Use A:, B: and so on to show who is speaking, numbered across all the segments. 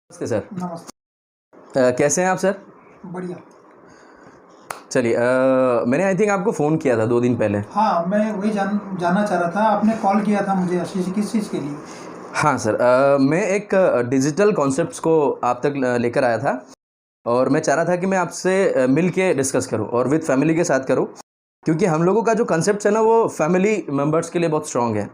A: नमस्ते सर।
B: नमस्ते।
A: कैसे हैं आप सर?
B: बढ़िया।
A: चलिए, मैंने आई थिंक आपको फ़ोन किया था 2 दिन पहले।
B: हाँ, मैं वही जानना चाह रहा था, आपने कॉल किया था मुझे किस चीज़ के लिए?
A: हाँ सर, मैं एक डिजिटल कॉन्सेप्ट्स को आप तक लेकर आया था और मैं चाह रहा था कि मैं आपसे मिल के डिस्कस करूं और विद फैमिली के साथ करूं, क्योंकि हम लोगों का जो कॉन्सेप्ट है ना वो फैमिली मेम्बर्स के लिए बहुत स्ट्रॉन्ग है।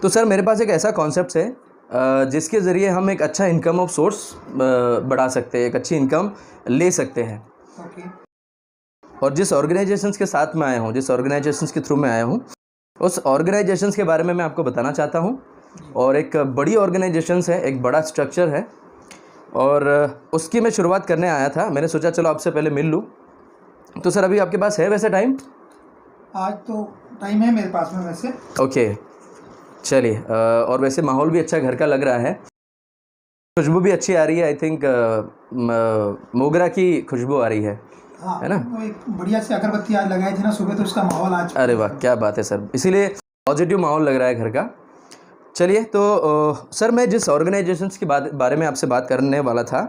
A: तो सर मेरे पास एक ऐसा कॉन्सेप्ट है जिसके ज़रिए हम एक अच्छा इनकम ऑफ सोर्स बढ़ा सकते हैं, एक अच्छी इनकम ले सकते हैं।
B: ओके।
A: और जिस ऑर्गेनाइजेशंस के साथ में आया हूँ, जिस ऑर्गेनाइजेशंस के थ्रू में आया हूँ, उस ऑर्गेनाइजेशंस के बारे में मैं आपको बताना चाहता हूँ। और एक बड़ी ऑर्गेनाइजेशंस है, एक बड़ा स्ट्रक्चर है और उसकी मैं शुरुआत करने आया था। मैंने सोचा चलो आपसे पहले मिल लूँ। तो सर अभी आपके पास है वैसे टाइम?
B: आज तो टाइम है मेरे पास में वैसे।
A: ओके, चलिए। और वैसे माहौल भी अच्छा घर का लग रहा है, खुशबू भी अच्छी आ रही है। आई थिंक मोगरा की खुशबू आ रही है।
B: हाँ,
A: है ना?
B: वो एक बढ़िया सी अगरबत्ती आज लगाई थी ना सुबह, तो उसका माहौल आज।
A: अरे वाह, क्या बात है सर, इसीलिए पॉजिटिव माहौल लग रहा है घर का। चलिए, तो सर मैं जिस ऑर्गेनाइजेशंस के बारे में आपसे बात करने वाला था,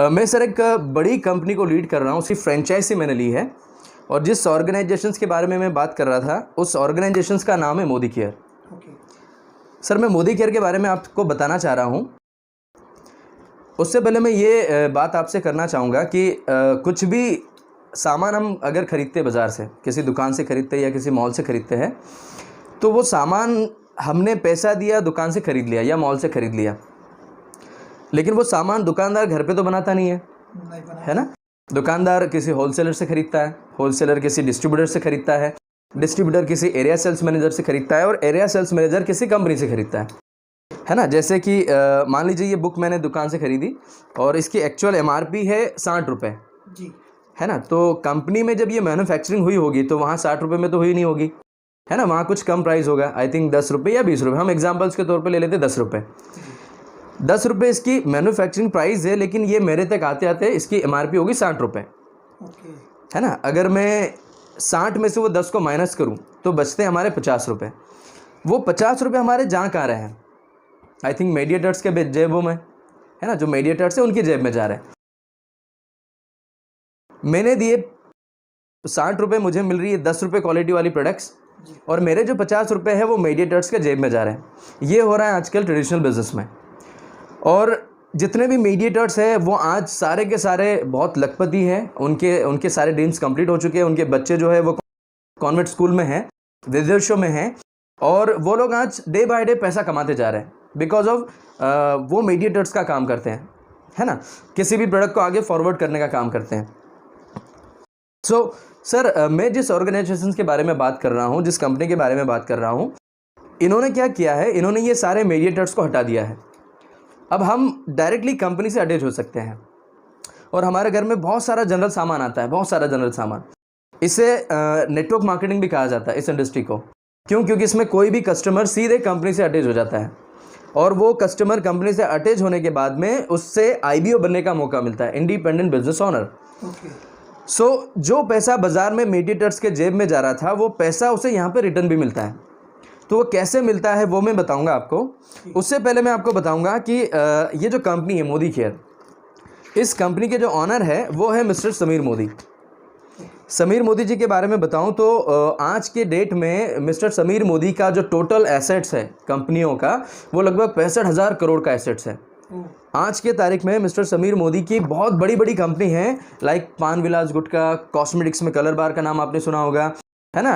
A: मैं सर एक बड़ी कंपनी को लीड कर रहा हूँ, उसकी फ्रेंचाइजी मैंने ली है। और जिस ऑर्गेनाइजेशंस के बारे में मैं बात कर रहा था, उस ऑर्गेनाइजेशंस का नाम है मोदी केयर।
B: ओके।
A: सर मैं मोदी केयर के बारे में आपको बताना चाह रहा हूँ। उससे पहले मैं ये बात आपसे करना चाहूँगा कि कुछ भी सामान हम अगर ख़रीदते बाज़ार से, किसी दुकान से ख़रीदते या किसी मॉल से ख़रीदते हैं, तो वो सामान हमने पैसा दिया, दुकान से ख़रीद लिया या मॉल से ख़रीद लिया, लेकिन वो सामान दुकानदार घर पे तो बनाता नहीं है,
B: नहीं बना
A: है ना? दुकानदार किसी होलसेलर से ख़रीदता है, होलसेलर किसी डिस्ट्रीब्यूटर से ख़रीदता है, डिस्ट्रीब्यूटर किसी एरिया सेल्स मैनेजर से ख़रीदता है और एरिया सेल्स मैनेजर किसी कंपनी से ख़रीदता है ना? जैसे कि मान लीजिए ये बुक मैंने दुकान से ख़रीदी और इसकी एक्चुअल MRP है 60 रुपये,
B: जी।
A: है ना? तो कंपनी में जब ये मैन्युफैक्चरिंग हुई होगी तो वहाँ 60 रुपये में तो हुई नहीं होगी, है ना? वहाँ कुछ कम प्राइस होगा, आई थिंक 10 रुपये या 20 रुपये। हम एग्जाम्पल्स के तौर पे ले लेते 10 रुपये। 10 रुपये इसकी मैन्युफैक्चरिंग प्राइस है, लेकिन ये मेरे तक आते आते इसकी MRP होगी 60 रुपये,
B: ओके।
A: है ना? अगर मैं 60 में से वो 10 को माइनस करूँ तो बचते हैं हमारे 50 रुपये। वो 50 रुपये हमारे जहाँ कहाँ रहे हैं? आई थिंक मीडिएटर्स के जेबों में, है ना? जो मीडिएटर्स है उनकी जेब में जा रहे हैं। मैंने दिए 60 रुपये, मुझे मिल रही है 10 रुपये क्वालिटी वाली प्रोडक्ट्स, और मेरे जो 50 रुपये है वो मीडिएटर्स के जेब में जा रहे हैं। ये हो रहा है आजकल ट्रेडिशनल बिजनेस में। और जितने भी मीडिएटर्स हैं वो आज सारे के सारे बहुत लखपति हैं, उनके सारे ड्रीम्स कंप्लीट हो चुके हैं। उनके बच्चे जो है वो कॉन्वेंट स्कूल में हैं, विदेशों में हैं, और वो लोग आज डे बाय डे पैसा कमाते जा रहे हैं बिकॉज ऑफ वो मीडिएटर्स का काम करते हैं, है ना? किसी भी प्रोडक्ट को आगे फॉरवर्ड करने का काम करते हैं। सो सर मैं जिस ऑर्गेनाइजेशन के बारे में बात कर रहा हूँ, जिस कंपनी के बारे में बात कर रहा हूँ, इन्होंने क्या किया है, इन्होंने ये सारे मीडिएटर्स को हटा दिया है। अब हम डायरेक्टली कंपनी से अटैच हो सकते हैं और हमारे घर में बहुत सारा जनरल सामान आता है, बहुत सारा जनरल सामान। इसे नेटवर्क मार्केटिंग भी कहा जाता है इस इंडस्ट्री को। क्यों? क्योंकि इसमें कोई भी कस्टमर सीधे कंपनी से अटैच हो जाता है और वो कस्टमर कंपनी से अटैच होने के बाद में उससे IBO बनने का मौका मिलता है, इंडिपेंडेंट बिजनेस ओनर। सो जो पैसा बाजार में मीडिएटर्स के जेब में जा रहा था, वो पैसा उसे यहाँ पे रिटर्न भी मिलता है। तो वो कैसे मिलता है वो मैं बताऊंगा आपको। उससे पहले मैं आपको बताऊंगा कि ये जो कंपनी है मोदी केयर, इस कंपनी के जो ऑनर है वो है मिस्टर समीर मोदी। समीर मोदी जी के बारे में बताऊं तो आज के डेट में मिस्टर समीर मोदी का जो टोटल एसेट्स है कंपनियों का, वो लगभग 65,000 करोड़ का एसेट्स है। आज के तारीख में मिस्टर समीर मोदी की बहुत बड़ी बड़ी कंपनी है, लाइक पान विलास गुटखा, कॉस्मेटिक्स में कलर बार का नाम आपने सुना होगा, है ना?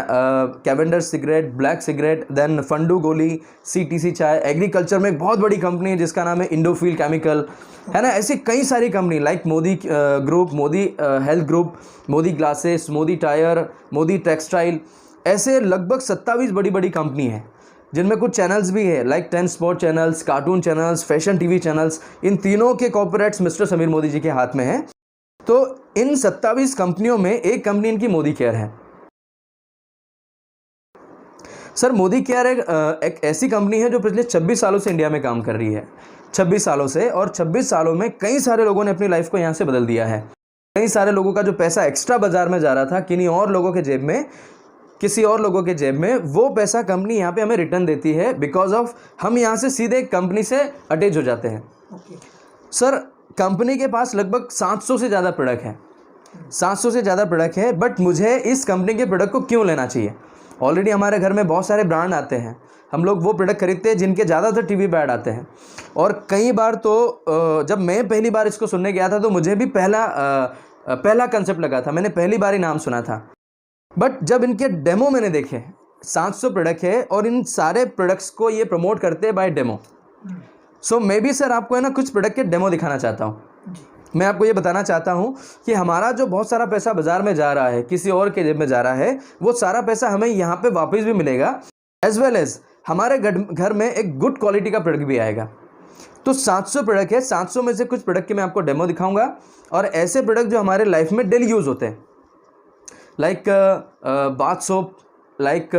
A: कैवेंडर सिगरेट, ब्लैक सिगरेट, देन फंडू गोली, CTC चाय। एग्रीकल्चर में एक बहुत बड़ी कंपनी है जिसका नाम है इंडोफिल केमिकल, है ना? ऐसी कई सारी company like Modi group, Modi health group, Modi glasses, Modi tyre, Modi textile, ऐसे लगभग 27 बड़ी बड़ी कंपनी है जिनमें कुछ चैनल्स भी है like 10 sport channels, cartoon channels, fashion TV channels. इन तीनों के कॉर्पोरेट्स मिस्टर समीर मोदी जी के हाथ में हैं। तो इन 27 कंपनियों में एक कंपनी इनकी मोदी केयर है। सर मोदी केयर एक ऐसी कंपनी है जो पिछले 26 सालों से इंडिया में काम कर रही है, 26 सालों से, और 26 सालों में कई सारे लोगों ने अपनी लाइफ को यहाँ से बदल दिया है। कई सारे लोगों का जो पैसा एक्स्ट्रा बाजार में जा रहा था किन्हीं और लोगों के जेब में, किसी और लोगों के जेब में, वो पैसा कंपनी यहाँ पे हमें रिटर्न देती है बिकॉज ऑफ हम यहाँ से सीधे कंपनी से अटैच हो जाते हैं। सर कंपनी के पास लगभग 700 से ज़्यादा प्रोडक्ट है, 700 से ज़्यादा प्रोडक्ट है, बट मुझे इस कंपनी के प्रोडक्ट को क्यों लेना चाहिए? ऑलरेडी हमारे घर में बहुत सारे ब्रांड आते हैं, हम लोग वो प्रोडक्ट खरीदते हैं जिनके ज़्यादातर टीवी पे ऐड आते हैं। और कई बार तो जब मैं पहली बार इसको सुनने गया था तो मुझे भी पहला कंसेप्ट लगा था, मैंने पहली बार ही नाम सुना था। बट जब इनके डेमो मैंने देखे, 700 प्रोडक्ट है और इन सारे प्रोडक्ट्स को ये प्रमोट करते हैं by demo. So may be sir आपको है ना कुछ प्रोडक्ट के डेमो दिखाना चाहता हूँ। मैं आपको ये बताना चाहता हूँ कि हमारा जो बहुत सारा पैसा बाजार में जा रहा है, किसी और के जेब में जा रहा है, वो सारा पैसा हमें यहाँ पे वापस भी मिलेगा, एज वेल एज हमारे घर में एक गुड क्वालिटी का प्रोडक्ट भी आएगा। तो 700 प्रोडक्ट है, 700 में से कुछ प्रोडक्ट के मैं आपको डेमो दिखाऊंगा और ऐसे प्रोडक्ट जो हमारे लाइफ में डेली यूज़ होते हैं, like bath soap, like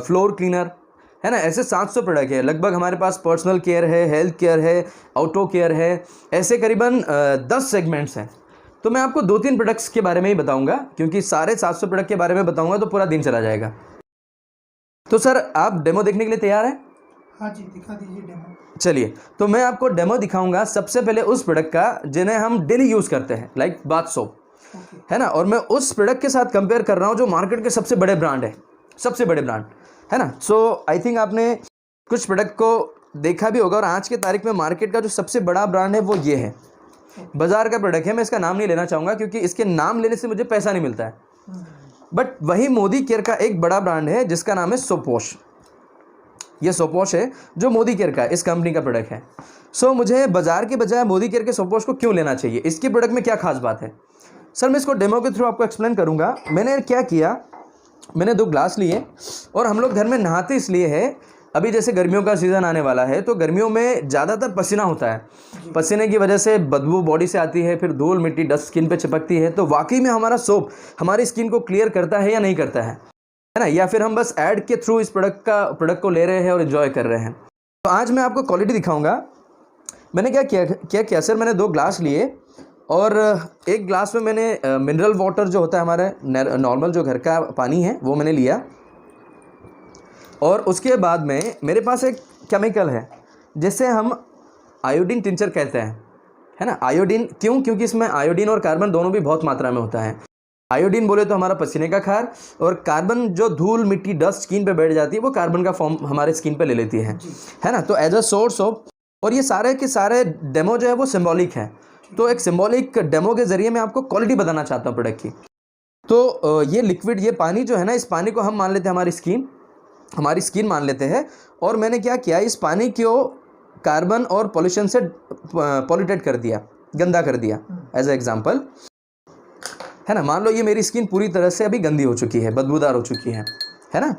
A: floor cleaner, है ना। ऐसे 700 प्रोडक्ट है। लगभग हमारे पास पर्सनल केयर है, हेल्थ केयर है, ऑटो केयर है, ऐसे करीबन 10 सेगमेंट्स हैं। तो मैं आपको 2-3 प्रोडक्ट्स के बारे में ही बताऊंगा, क्योंकि सारे 700 प्रोडक्ट के बारे में बताऊंगा तो पूरा दिन चला जाएगा। तो सर आप डेमो देखने के लिए तैयार हैं?
B: हाँ जी, दिखा दीजिए डेमो।
A: चलिए, तो मैं आपको डेमो दिखाऊंगा सबसे पहले उस प्रोडक्ट का जिन्हें हम डेली यूज़ करते हैं, लाइक बाथ सोप, है ना। और मैं उस प्रोडक्ट के साथ कंपेयर कर रहा हूँ जो मार्केट के सबसे बड़े ब्रांड है, सबसे बड़े ब्रांड, है ना। सो आई थिंक आपने कुछ प्रोडक्ट को देखा भी होगा। और आज के तारीख में मार्केट का जो सबसे बड़ा ब्रांड है वो ये है, बाजार का प्रोडक्ट है। मैं इसका नाम नहीं लेना चाहूँगा क्योंकि इसके नाम लेने से मुझे पैसा नहीं मिलता है। बट वही मोदी केयर का एक बड़ा ब्रांड है जिसका नाम है सोपवॉश। ये सोपवॉश है जो मोदी केयर का, इस कंपनी का प्रोडक्ट है। सो मुझे बाजार के बजाय मोदी केयर के सोपवॉश को क्यों लेना चाहिए, इसके प्रोडक्ट में क्या खास बात है? सर मैं इसको डेमो के थ्रू आपको एक्सप्लेन करूँगा। मैंने क्या किया, मैंने 2 ग्लास लिए और हम लोग घर में नहाते इसलिए है, अभी जैसे गर्मियों का सीज़न आने वाला है तो गर्मियों में ज़्यादातर पसीना होता है। पसीने की वजह से बदबू बॉडी से आती है, फिर धूल मिट्टी डस्ट स्किन पे चिपकती है। तो वाकई में हमारा सोप हमारी स्किन को क्लियर करता है या नहीं करता है ना, या फिर हम बस ऐड के थ्रू इस प्रोडक्ट को ले रहे हैं और एंजॉय कर रहे हैं। तो आज मैं आपको क्वालिटी दिखाऊंगा। मैंने क्या किया सर, मैंने 2 ग्लास लिए और एक ग्लास में मैंने मिनरल वाटर जो होता है हमारे नॉर्मल जो घर का पानी है वो मैंने लिया। और उसके बाद में मेरे पास एक केमिकल है जिसे हम आयोडीन टिंचर कहते हैं, है ना। आयोडीन क्यों? क्योंकि इसमें आयोडीन और कार्बन दोनों भी बहुत मात्रा में होता है। आयोडीन बोले तो हमारा पसीने का खार, और कार्बन जो धूल मिट्टी डस्ट स्किन पे बैठ जाती है वो कार्बन का फॉर्म हमारे स्किन पे ले लेती है ना। तो एज अ सोर्स ऑफ, और ये सारे के सारे डेमो जो है वो सिम्बॉलिक है। तो एक सिम्बॉलिक डेमो के ज़रिए मैं आपको क्वालिटी बताना चाहता हूँ प्रोडक्ट की। तो ये लिक्विड, ये पानी जो है ना, इस पानी को हम मान लेते हैं हमारी स्किन मान लेते हैं। और मैंने क्या किया, इस पानी को कार्बन और पॉल्यूशन से पॉल्यूटेड कर दिया, गंदा कर दिया। एज ए एग्जांपल, है ना, मान लो ये मेरी स्किन पूरी तरह से अभी गंदी हो चुकी है, बदबूदार हो चुकी है ना।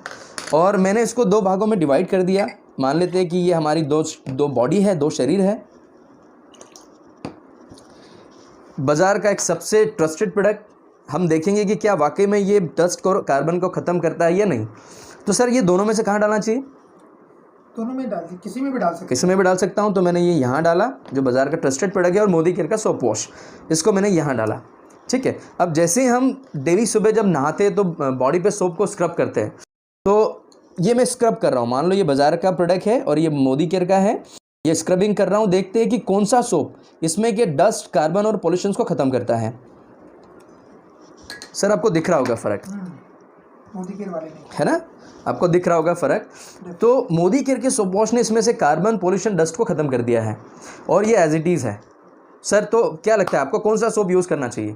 A: और मैंने इसको 2 भागों में डिवाइड कर दिया। मान लेते हैं कि ये हमारी दो बॉडी है, 2 शरीर है। बाज़ार का एक सबसे ट्रस्टेड प्रोडक्ट, हम देखेंगे कि क्या वाकई में ये डस्ट को, कार्बन को ख़त्म करता है या नहीं। तो सर ये दोनों में से कहाँ डालना चाहिए?
B: दोनों में डाल, किसी में भी डाल सकते,
A: किसी में भी डाल सकता हूँ। तो मैंने ये यहाँ डाला, जो बाज़ार का ट्रस्टेड प्रोडक्ट है, और मोदी केयर का सोप वॉश, इसको मैंने यहाँ डाला। ठीक है। अब जैसे हम डेली सुबह जब नहाते हैं तो बॉडी पे सोप को स्क्रब करते हैं, तो ये मैं स्क्रब कर रहा हूँ। मान लो ये बाज़ार का प्रोडक्ट है और ये मोदी केयर का है, ये स्क्रबिंग कर रहा हूँ। देखते हैं कि कौन सा सोप इसमें के डस्ट, कार्बन और पॉल्यूशन को ख़त्म करता है। सर आपको दिख रहा होगा फ़र्क,
B: मोदी केयर वाले ने,
A: है ना, आपको दिख रहा होगा फ़र्क। तो मोदी केयर के सोप वॉश ने इसमें से कार्बन, पॉल्यूशन, डस्ट को ख़त्म कर दिया है और ये एज इट इज़ है। सर तो क्या लगता है आपको कौन सा सोप यूज़ करना चाहिए?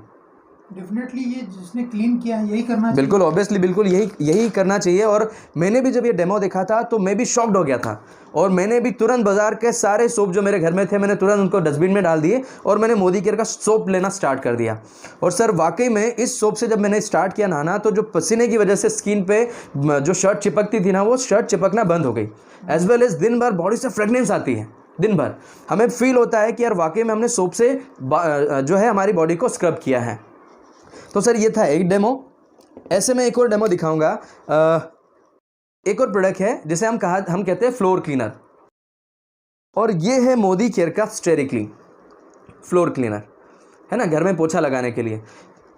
B: डेफिनेटली ये जिसने क्लीन किया है यही करना चाहिए।
A: बिल्कुल, ऑब्वियसली, बिल्कुल यही करना चाहिए। और मैंने भी जब ये डेमो देखा था तो मैं भी शॉक्ड हो गया था, और मैंने भी तुरंत बाज़ार के सारे सोप जो मेरे घर में थे मैंने तुरंत उनको डस्टबिन में डाल दिए और मैंने मोदी केयर का सोप लेना स्टार्ट कर दिया। और सर वाकई में इस सोप से जब मैंने स्टार्ट किया नहाना, तो जो पसीने की वजह से स्किन पे जो शर्ट चिपकती थी ना, वो शर्ट चिपकना बंद हो गई। एज वेल एज दिन भर बॉडी से फ्रेगनेंस आती है, दिन भर हमें फील होता है कि यार वाकई में हमने सोप से जो है हमारी बॉडी को स्क्रब किया है। तो सर ये था एक डेमो। ऐसे में एक और डेमो दिखाऊंगा। एक और प्रोडक्ट है जिसे हम कहते हैं फ्लोर क्लीनर, और ये है मोदी केयर का स्टेरिक्लीन फ्लोर क्लीनर, है ना, घर में पोछा लगाने के लिए।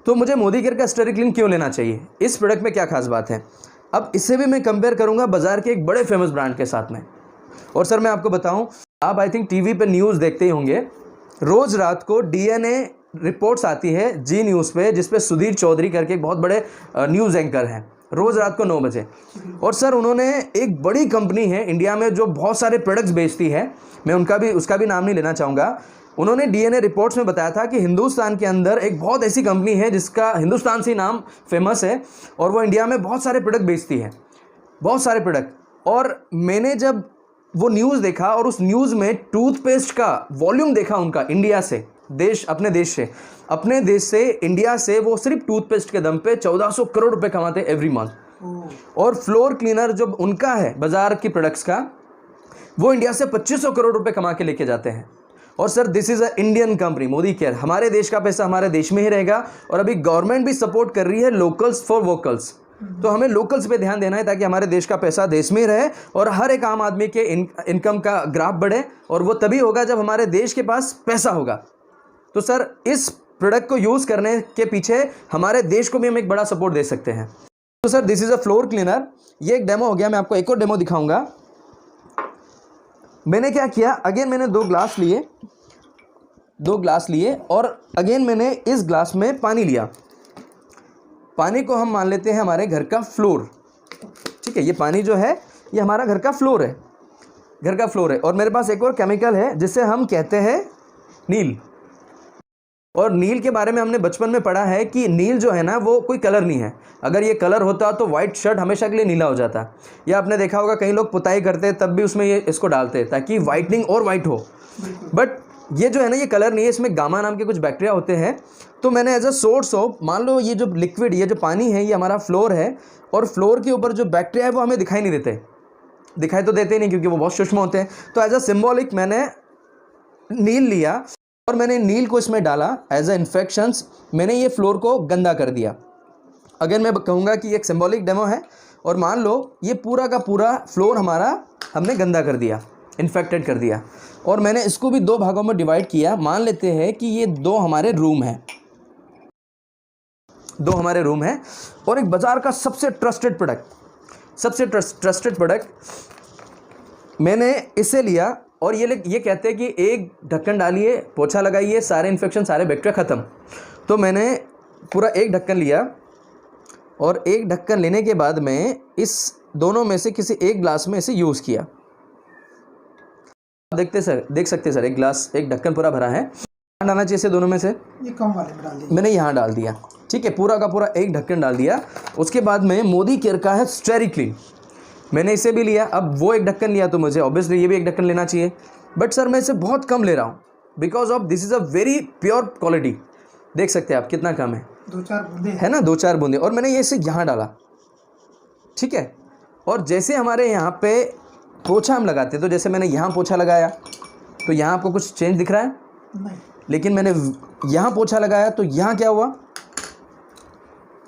A: तो मुझे मोदी केयर का स्टेरिक्लीन क्यों लेना चाहिए? इस प्रोडक्ट में क्या खास बात है? अब इससे भी मैं कंपेयर करूंगा बाजार के एक बड़े फेमस ब्रांड के साथ में। और सर मैं आपको बताऊं, आप आई थिंक टीवी पे न्यूज़ देखते ही होंगे, रोज़ रात को डीएनए रिपोर्ट्स आती है जी न्यूज़ पे, जिसपे सुधीर चौधरी करके एक बहुत बड़े न्यूज़ एंकर हैं, रोज़ रात को 9 बजे। और सर उन्होंने एक बड़ी कंपनी है इंडिया में जो बहुत सारे प्रोडक्ट्स बेचती है, मैं उसका भी नाम नहीं लेना चाहूँगा, उन्होंने डीएनए रिपोर्ट्स में बताया था कि हिंदुस्तान के अंदर एक बहुत ऐसी कंपनी है जिसका हिंदुस्तान से नाम फेमस है और वो इंडिया में बहुत सारे प्रोडक्ट बेचती है, बहुत सारे प्रोडक्ट। और मैंने जब वो न्यूज़ देखा और उस न्यूज़ में टूथपेस्ट का वॉल्यूम देखा उनका, इंडिया से, अपने देश से इंडिया से वो सिर्फ टूथपेस्ट के दम पे 1400 करोड़ रुपए कमाते एवरी मंथ। और फ्लोर क्लीनर जो उनका है बाजार की प्रोडक्ट्स का, वो इंडिया से 2500 करोड़ रुपए कमा के लेके जाते हैं। और sir this is a Indian company, Modi care, हमारे देश का पैसा हमारे देश में ही रहेगा। और अभी गवर्नमेंट भी सपोर्ट कर रही है लोकल्स फॉर वोकल्स, तो हमें लोकल्स पे ध्यान देना है ताकि हमारे देश का पैसा देश में ही रहे और हर एक आम आदमी के इनकम का ग्राफ बढ़े। और वो तभी होगा जब हमारे देश के पास पैसा होगा। तो सर इस प्रोडक्ट को यूज़ करने के पीछे हमारे देश को भी हम एक बड़ा सपोर्ट दे सकते हैं। तो sir this is a floor cleaner, ये एक डेमो हो गया। मैं आपको एक और डेमो दिखाऊंगा। मैंने क्या किया, अगेन मैंने 2 ग्लास लिए और अगेन मैंने इस ग्लास में पानी लिया। पानी को हम मान लेते हैं हमारे घर का फ्लोर, ठीक है। ये पानी जो है ये हमारा घर का फ्लोर है, और मेरे पास एक और केमिकल है जिसे हम कहते हैं नील। और नील के बारे में हमने बचपन में पढ़ा है कि नील जो है ना वो कोई कलर नहीं है, अगर ये कलर होता तो वाइट शर्ट हमेशा के लिए नीला हो जाता। या आपने देखा होगा कई लोग पुताई करते तब भी उसमें ये इसको डालते ताकि वाइटनिंग और वाइट हो। बट ये जो है ना ये कलर नहीं है, इसमें गामा नाम के कुछ बैक्टीरिया होते हैं। तो मैंने एज अ सोर्स ऑफ, मान लो ये जो लिक्विड, ये जो पानी है ये हमारा फ्लोर है, और फ्लोर के ऊपर जो बैक्टीरिया है वो हमें दिखाई नहीं देते, दिखाई तो देते नहीं क्योंकि वो बहुत सूक्ष्म होते हैं। तो एज अ सिम्बॉलिक मैंने नील लिया और मैंने नील को इसमें डाला एज अ इन्फेक्शंस, मैंने ये फ्लोर को गंदा कर दिया। अगर मैं कहूँगा कि एक सिम्बॉलिक डेमो है, और मान लो ये पूरा का पूरा फ्लोर हमारा हमने गंदा कर दिया, इन्फेक्टेड कर दिया। और मैंने इसको भी 2 भागों में डिवाइड किया। मान लेते हैं कि ये 2 हमारे रूम हैं, 2 हमारे रूम हैं, और एक बाज़ार का सबसे ट्रस्टेड प्रोडक्ट मैंने इसे लिया। और ये कहते हैं कि एक ढक्कन डालिए, पोछा लगाइए, सारे इन्फेक्शन, सारे बैक्टीरिया ख़त्म। तो मैंने पूरा एक ढक्कन लिया, और एक ढक्कन लेने के बाद मैं इस दोनों में से किसी एक ग्लास में इसे यूज़ किया। देख सकते सर, एक ढक्कन पूरा भरा है। कहाँ डालना चाहिए इसे दोनों में से?
B: ये कम वाले में डाल दीजिए।
A: मैंने यहाँ डाल दिया, ठीक है, पूरा का पूरा एक ढक्कन डाल दिया। उसके बाद में मोदी केयर का है स्टेरी क्लीन, मैंने इसे भी लिया। अब वो एक ढक्कन लिया तो मुझे ऑब्वियसली ये भी एक ढक्कन लेना चाहिए। बट सर मैं इसे बहुत कम ले रहा हूँ because of this is a very pure quality. देख सकते हैं आप कितना कम है,
B: 2-4 बूंदे
A: है ना, 2-4 बूंदे। और मैंने ये इसे यहाँ डाला, ठीक है। और जैसे हमारे यहाँ पे पोछा हम लगाते हैं, तो जैसे मैंने यहाँ पोछा लगाया तो यहाँ आपको कुछ चेंज दिख रहा है?
B: नहीं।
A: लेकिन मैंने यहाँ पोछा लगाया तो यहाँ क्या हुआ,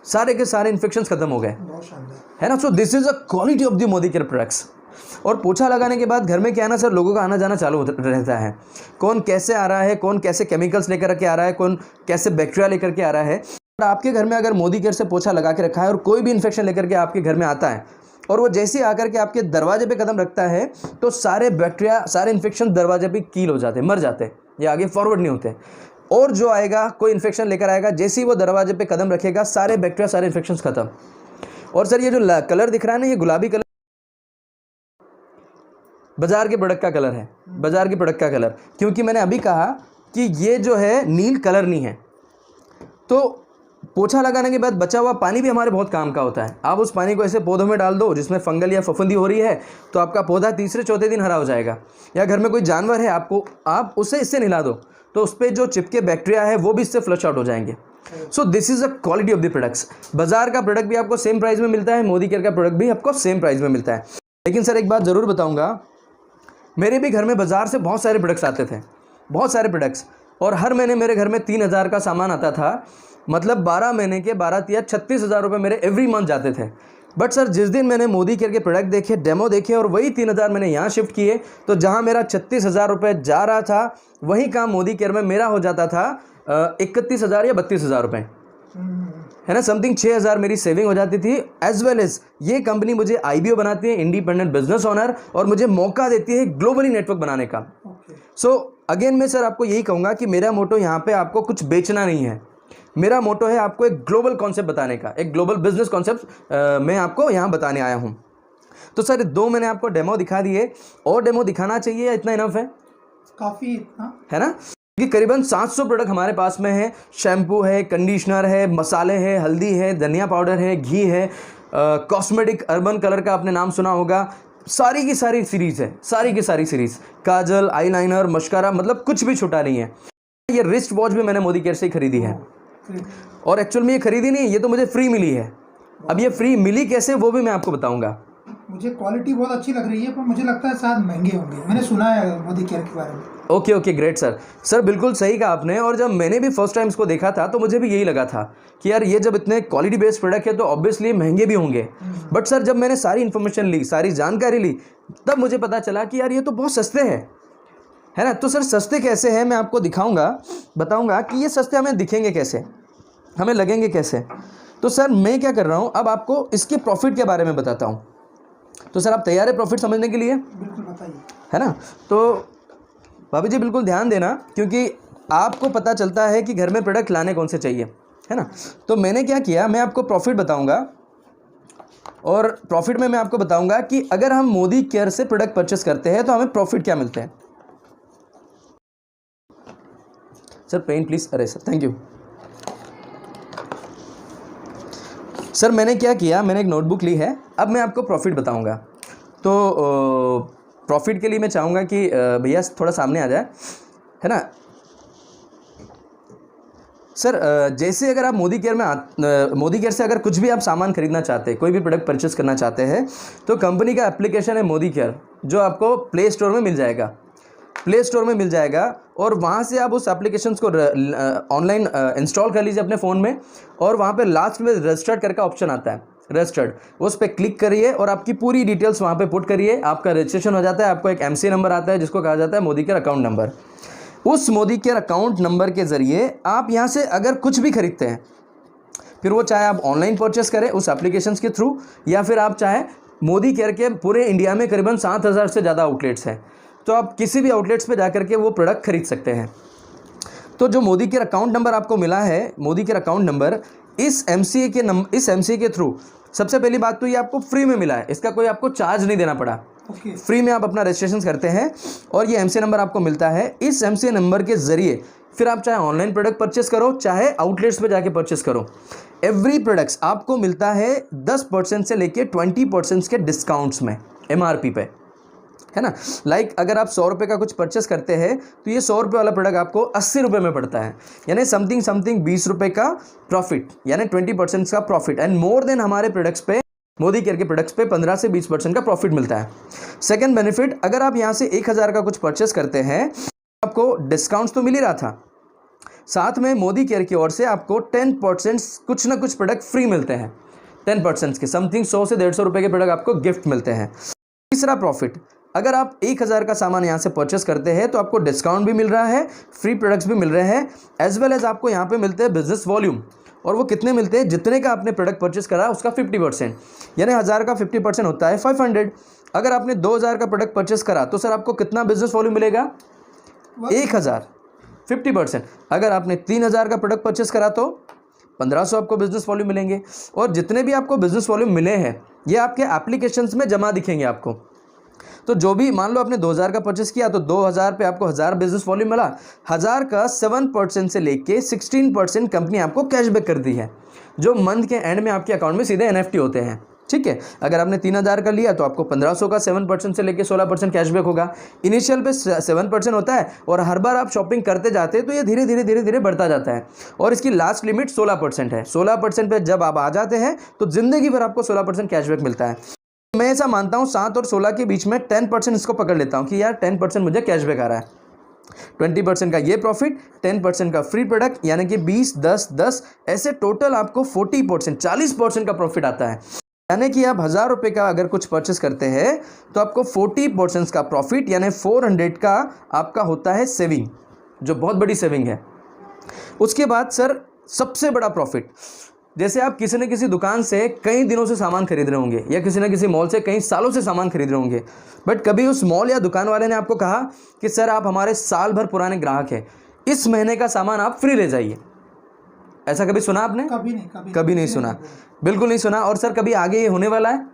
A: सारे के सारे इन्फेक्शंस खत्म हो गए,
B: बहुत शानदार,
A: है ना। So this is a quality of the Modi care products. और पोछा लगाने के बाद घर में क्या है ना सर, लोगों का आना जाना चालू रहता है, कौन कैसे आ रहा है, कौन कैसे केमिकल्स लेकर के आ रहा है, कौन कैसे बैक्टीरिया लेकर के आ रहा है। और आपके घर में अगर मोदी केयर से पोछा लगा के रखा है और कोई भी इन्फेक्शन लेकर के आपके घर में आता है और वो जैसे ही आकर के आपके दरवाजे पे कदम रखता है तो सारे बैक्टीरिया, सारे इन्फेक्शन दरवाजे पे कील हो जाते हैं, मर जाते हैं, ये आगे फॉरवर्ड नहीं होते। और जो आएगा, कोई इन्फेक्शन लेकर आएगा, जैसे ही वो दरवाजे पे कदम रखेगा सारे बैक्टीरिया, सारे इन्फेक्शन खत्म। और सर ये जो कलर दिख रहा है ना, ये गुलाबी कलर बाजार के प्रोडक्ट का कलर है, बाजार के प्रोडक्ट का कलर। क्योंकि मैंने अभी कहा कि ये जो है नील कलर नहीं है। तो पोछा लगाने के बाद बचा हुआ पानी भी हमारे बहुत काम का होता है। आप उस पानी को ऐसे पौधों में डाल दो जिसमें फंगल या फफूंदी हो रही है, तो आपका पौधा तीसरे चौथे दिन हरा हो जाएगा। या घर में कोई जानवर है, आप उसे इससे नहला दो तो उस पर जो चिपके बैक्टीरिया है वो भी इससे फ्लश आउट हो जाएंगे। So this is a quality of the products. बाजार का प्रोडक्ट भी आपको सेम प्राइस में मिलता है, मोदी केयर का प्रोडक्ट भी आपको सेम प्राइस में मिलता है। लेकिन सर एक बात ज़रूर बताऊँगा, मेरे भी घर में बाज़ार से बहुत सारे प्रोडक्ट्स आते थे, बहुत सारे प्रोडक्ट्स, और हर महीने मेरे घर में 3000 का सामान आता था। मतलब 12 महीने के 12 या 36,000 रुपये मेरे एवरी मंथ जाते थे। बट सर जिस दिन मैंने मोदी केयर के प्रोडक्ट देखे, डेमो देखे, और वही 3000 मैंने यहाँ शिफ्ट किए, तो जहाँ मेरा 36,000 रुपये जा रहा था वही काम मोदी केयर में मेरा हो जाता था 31,000 या 32,000 रुपये। है ना, समथिंग 6,000 मेरी सेविंग हो जाती थी। एज वेल एज ये कंपनी मुझे IBO बनाती है, इंडिपेंडेंट बिजनेस ओनर, और मुझे मौका देती है ग्लोबली नेटवर्क बनाने का। सो अगेन मैं सर आपको यही कहूँगा कि मेरा मोटो यहाँ पे आपको कुछ बेचना नहीं है, मेरा मोटो है आपको एक ग्लोबल कॉन्सेप्ट बताने का, एक ग्लोबल बिजनेस कॉन्सेप्ट मैं आपको यहाँ बताने आया हूँ। तो सर 2 मैंने आपको डेमो दिखा दिए, और डेमो दिखाना चाहिए या इतना इनफ है?
B: काफ़ी इतना
A: है ना, कि करीबन 700 प्रोडक्ट हमारे पास में है। शैम्पू है, कंडीशनर है, मसाले है, हल्दी है, धनिया पाउडर है, घी है, कॉस्मेटिक अर्बन कलर का आपने नाम सुना होगा, सारी की सारी सीरीज़ है, सारी की सारी सीरीज़, काजल, आईलाइनर, मस्कारा, मतलब कुछ भी छूटा नहीं है। ये रिस्ट वॉच भी मैंने मोदी केयर से ही खरीदी है, और एक्चुअल में ये खरीदी नहीं, ये तो मुझे फ्री मिली है। अब ये फ्री मिली कैसे वो भी मैं आपको बताऊंगा।
B: मुझे क्वालिटी बहुत अच्छी लग रही है, पर मुझे लगता है शायद महंगे होंगे, मैंने सुना है मोदी केयर के बारे में।
A: ओके ग्रेट सर, सर बिल्कुल सही कहा आपने। और जब मैंने भी फर्स्ट टाइम इसको देखा था तो मुझे भी यही लगा था कि यार ये जब इतने क्वालिटी बेस्ड प्रोडक्ट है तो ऑब्वियसली महंगे भी होंगे। बट सर जब मैंने सारी इन्फॉर्मेशन ली, सारी जानकारी ली, तब मुझे पता चला कि यार ये तो बहुत सस्ते हैं, है ना। तो सर सस्ते कैसे हैं मैं आपको दिखाऊंगा, बताऊंगा कि ये सस्ते हमें दिखेंगे कैसे, हमें लगेंगे कैसे। तो सर मैं क्या कर रहा हूँ, अब आपको इसके प्रॉफिट के बारे में बताता हूँ। तो सर आप तैयार है प्रॉफिट समझने के लिए?
B: बिल्कुल बताइए।
A: है ना, तो भाभी जी बिल्कुल ध्यान देना, क्योंकि आपको पता चलता है कि घर में प्रोडक्ट लाने कौन से चाहिए, है ना। तो मैंने क्या किया, मैं आपको प्रॉफिट बताऊंगा, और प्रॉफिट में मैं आपको बताऊंगा कि अगर हम मोदी केयर से प्रोडक्ट परचेस करते हैं तो हमें प्रॉफिट क्या मिलते हैं। सर पेन प्लीज, अरे सर थैंक यू। सर मैंने क्या किया, मैंने एक नोटबुक ली है, अब मैं आपको प्रॉफिट बताऊंगा। तो प्रॉफिट के लिए मैं चाहूँगा कि भैया थोड़ा सामने आ जाए, है ना। सर जैसे अगर आप मोदी केयर से अगर कुछ भी आप सामान खरीदना चाहते हैं, कोई भी प्रोडक्ट परचेस करना चाहते हैं, तो कंपनी का एप्लीकेशन है मोदी केयर, जो आपको प्ले स्टोर में मिल जाएगा, प्ले स्टोर में मिल जाएगा। और वहाँ से आप उस एप्लीकेशन को ऑनलाइन इंस्टॉल कर लीजिए अपने फ़ोन में, और वहाँ पे लास्ट में रजिस्टर्ड करके ऑप्शन आता है, रजिस्टर्ड, उस पर क्लिक करिए और आपकी पूरी डिटेल्स वहाँ पे पुट करिए, आपका रजिस्ट्रेशन हो जाता है। आपको एक MC नंबर आता है जिसको कहा जाता है मोदी केयर अकाउंट नंबर। उस मोदी केयर अकाउंट नंबर के ज़रिए आप यहाँ से अगर कुछ भी खरीदते हैं, फिर वो चाहे आप ऑनलाइन परचेस करें उस एप्लीकेशन के थ्रू, या फिर आप चाहे मोदी केयर के पूरे इंडिया में करीबन 7,000 से ज़्यादा आउटलेट्स हैं, तो आप किसी भी आउटलेट्स पे जाकर के वो प्रोडक्ट खरीद सकते हैं। तो जो मोदी केयर अकाउंट नंबर आपको मिला है, मोदी केयर अकाउंट नंबर, इस MCA के थ्रू सबसे पहली बात तो ये आपको फ्री में मिला है, इसका कोई आपको चार्ज नहीं देना पड़ा। फ्री में आप अपना रजिस्ट्रेशन करते हैं और ये MCA नंबर आपको मिलता है। इस MCA नंबर के ज़रिए फिर आप चाहे ऑनलाइन प्रोडक्ट परचेस करो, चाहे आउटलेट्स पे जाके परचेस करो, एवरी प्रोडक्ट्स आपको मिलता है 10% से लेके 20% के डिस्काउंट्स में MRP पे, है ना। लाइक अगर आप 100 रुपये का कुछ परचेस करते हैं तो ये 100 रुपये वाला प्रोडक्ट आपको 80 रुपये में पड़ता है, यानी समथिंग 20 रुपये का प्रॉफिट, यानी 20% का प्रॉफिट। एंड मोर देन हमारे प्रोडक्ट्स पे, मोदी केयर के प्रोडक्ट्स पे 15 से 20% का प्रॉफिट मिलता है। सेकंड बेनिफिट, अगर आप यहाँ से 1,000 का कुछ परचेस करते हैं, आपको डिस्काउंट्स तो मिल ही रहा था, साथ में मोदी केयर की ओर से आपको 10% कुछ ना कुछ प्रोडक्ट फ्री मिलते हैं, 10% के, समथिंग 100 से 150 रुपये के प्रोडक्ट आपको गिफ्ट मिलते हैं। तीसरा प्रॉफिट, अगर आप 1,000 का सामान यहाँ से परचेस करते हैं तो आपको डिस्काउंट भी मिल रहा है, फ्री प्रोडक्ट्स भी मिल रहे हैं, एज वेल एज आपको यहाँ पे मिलते हैं बिजनेस वॉल्यूम। और वो कितने मिलते हैं, जितने का आपने प्रोडक्ट परचेस करा उसका 50%, यानी 1,000 का 50% होता है 500। अगर आपने 2,000 का प्रोडक्ट परचेस करा तो सर आपको कितना बिजनेस वॉल्यूम मिलेगा, 1,000, 50%। अगर आपने 3,000 का प्रोडक्ट परचेस करा तो 1,500 आपको बिजनेस वॉल्यूम मिलेंगे। और जितने भी आपको बिजनेस वॉल्यूम मिले हैं ये आपके एप्लीकेशंस में जमा दिखेंगे आपको। तो जो भी, मान लो आपने 2,000 का परचेस किया तो 2,000 पे आपको 1,000 बिजनेस वॉल्यूम मिला, 1,000 का 7% से लेके 16% कंपनी आपको कैशबैक कर दी है, जो मंथ के एंड में आपके अकाउंट में सीधे NFT होते हैं। ठीक है, अगर आपने 3,000 का लिया तो आपको 1,500 का 7% से लेके 16% कैशबैक होगा। इनिशियल पे 7% होता है और हर बार आप शॉपिंग करते जाते हैं तो ये धीरे धीरे बढ़ता जाता है, और इसकी लास्ट लिमिट 16% है। 16% पे जब आप आ जाते हैं तो जिंदगी भर आपको 16% कैशबैक मिलता है। मैं ऐसा मानता हूँ 7 और 16 के बीच में 10% इसको पकड़ लेता हूँ कि यार 10% मुझे कैशबैक आ रहा है, 20% का ये प्रॉफिट, 10% का फ्री प्रोडक्ट, यानी कि 20, 10, 10, ऐसे टोटल आपको 40%, 40% का प्रॉफिट आता है। यानी कि आप 1,000 रुपये का अगर कुछ परचेस करते हैं तो आपको 40% का प्रॉफिट, यानी 400 का आपका होता है सेविंग, जो बहुत बड़ी सेविंग है। उसके बाद सर सबसे बड़ा प्रॉफिट, जैसे आप किसी न किसी दुकान से कई दिनों से सामान खरीद रहे होंगे या किसी न किसी मॉल से कई सालों से सामान खरीद रहे होंगे, बट कभी उस मॉल या दुकान वाले ने आपको कहा कि सर आप हमारे साल भर पुराने ग्राहक हैं, इस महीने का सामान आप फ्री ले जाइए। ऐसा कभी सुना आपने? कभी नहीं सुना, बिल्कुल नहीं सुना। और सर कभी आगे ये होने वाला है?